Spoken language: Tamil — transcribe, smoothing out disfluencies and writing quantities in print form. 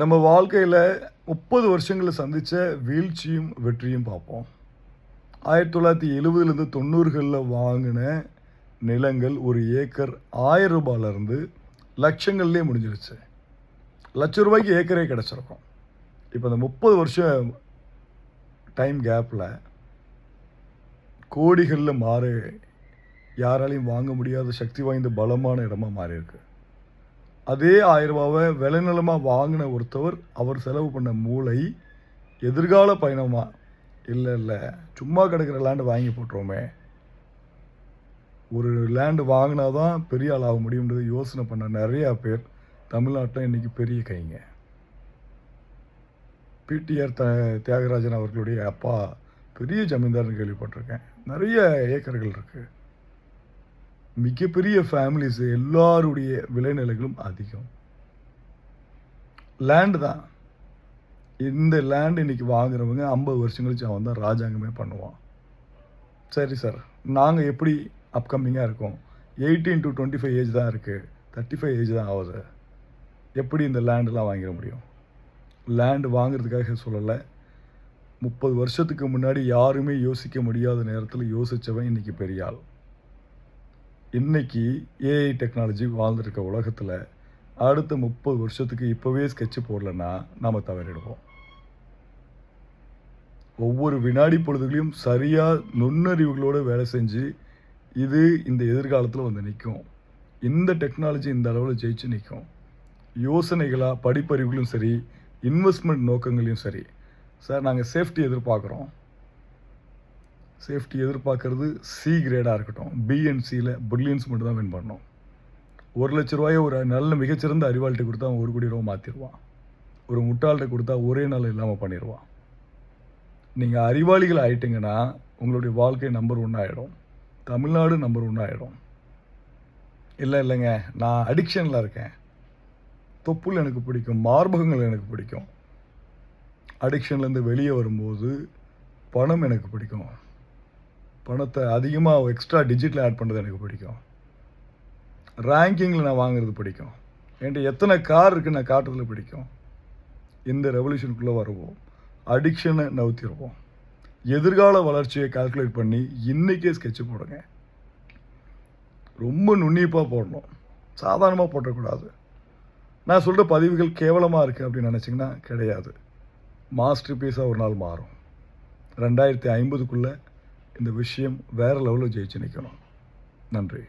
நம்ம வாழ்க்கையில் 30 வருஷங்களில் சந்தித்த வீழ்ச்சியும் வெற்றியும் பார்ப்போம். 1970லேருந்து 90களில் வாங்கின நிலங்கள் ஒரு ஏக்கர் ரூ. 1000 லட்சங்கள்லேயே முடிஞ்சிருச்சு. ரூ. 1,00,000 ஏக்கரே கிடச்சிருக்கும். இப்போ இந்த 30 வருஷம் டைம் கேப்பில் கோடிகளில் மாறி யாராலையும் வாங்க முடியாத சக்தி வாய்ந்த பலமான இடமா மாறியிருக்கு. அதே ரூ. 1000 விளைநிலமாக வாங்கின ஒருத்தவர் அவர் செலவு பண்ண மூளை எதிர்கால பயணமா இல்லை சும்மா கிடக்கிற லேண்டு வாங்கி போட்டுருவோமே, ஒரு லேண்டு வாங்கினா தான் பெரிய ஆள் ஆக முடியுன்றது யோசனை பண்ண நிறையா பேர் தமிழ்நாட்டில் இன்றைக்கி பெரிய கைங்க. பிடிஆர் தியாகராஜன் அவர்களுடைய அப்பா பெரிய ஜமீன்தார்னு கேள்விப்பட்டிருக்கேன். நிறைய ஏக்கர்கள் இருக்குது. மிகப்பெரிய ஃபேமிலிஸ் எல்லாருடைய விளைநிலைகளும் அதிகம். லேண்டு தான். இந்த லேண்டு இன்றைக்கி வாங்குறவங்க 50 வருஷம் கழிச்சு அவன் தான் ராஜாங்கமே பண்ணுவான். சரி சார், நாங்கள் எப்படி அப்கமிங்காக இருக்கோம்? 18 to 25 ஏஜ் தான் இருக்குது, 35 ஏஜ் தான் ஆகுது. எப்படி இந்த லேண்டெலாம் வாங்கிட முடியும்? லேண்டு வாங்குறதுக்காக சொல்லலை. 30 வருஷத்துக்கு முன்னாடி யாருமே யோசிக்க முடியாத நேரத்தில் யோசித்தவன் இன்றைக்கி பெரிய ஆள். இன்றைக்கி ஏஐ டெக்னாலஜி வாழ்ந்துருக்க உலகத்தில் அடுத்த 30 வருஷத்துக்கு இப்போவே ஸ்கெட்சு போடலைன்னா நாம் தவறிடுவோம். ஒவ்வொரு வினாடி பொழுதுகளையும் சரியாக நுண்ணறிவுகளோடு வேலை செஞ்சு இது இந்த எதிர்காலத்தில் வந்து நிற்கும். இந்த டெக்னாலஜி இந்த அளவில் ஜெயிச்சு நிற்கும். யோசனைகளாக படிப்பறிவுகளும் சரி, இன்வெஸ்ட்மெண்ட் நோக்கங்களையும் சரி. சார், நாங்கள் சேஃப்டி எதிர்பார்க்குறோம். சேஃப்டி எதிர்பார்க்குறது சி கிரேடாக இருக்கட்டும். பிஎன்சியில் பிரில்லியன்ஸ் மட்டும் தான் வின் பண்ணோம். ₹1,00,000 ஒரு நல்ல மிகச்சிறந்த அறிவாளிகிட்ட கொடுத்தா அவன் ₹1,00,00,000 மாற்றிடுவான். ஒரு முட்டாள்கிட்ட கொடுத்தா ஒரே நாள் இல்லாமல் பண்ணிடுவான். நீங்கள் அறிவாளிகள் ஆகிட்டிங்கன்னா உங்களுடைய வாழ்க்கை நம்பர் 1 ஆகிடும். தமிழ்நாடு நம்பர் 1 ஆகிடும். இல்லைங்க, நான் அடிக்ஷனில் இருக்கேன். தொப்புள் எனக்கு பிடிக்கும், மார்பகங்கள் எனக்கு பிடிக்கும். அடிக்ஷன்லேருந்து வெளியே வரும்போது பணம் எனக்கு பிடிக்கும். பணத்தை அதிகமாக எக்ஸ்ட்ரா டிஜிட்டில் ஆட் பண்ணுறது எனக்கு பிடிக்கும். ரேங்கிங்கில் நான் வாங்குறது பிடிக்கும். என்கிட்ட எத்தனை கார் இருக்குது நான் காட்டுறதுல பிடிக்கும். இந்த ரெவல்யூஷனுக்குள்ளே வருவோம். அடிக்ஷனை நவுத்திடுவோம். எதிர்கால வளர்ச்சியை கால்குலேட் பண்ணி இன்றைக்கே ஸ்கெட்சு போடுங்க. ரொம்ப நுண்ணிப்பாக போடணும், சாதாரணமாக போட்டக்கூடாது. நான் சொல்கிற பதிவுகள் கேவலமாக இருக்குது அப்படின்னு நினச்சிங்கன்னா கிடையாது. மாஸ்டர் பீஸாக ஒரு நாள் மாறும். 2050க்குள்ளே இந்த விஷயம் வேறு லெவலில் ஜெயிச்சு நிற்கணும். நன்றி.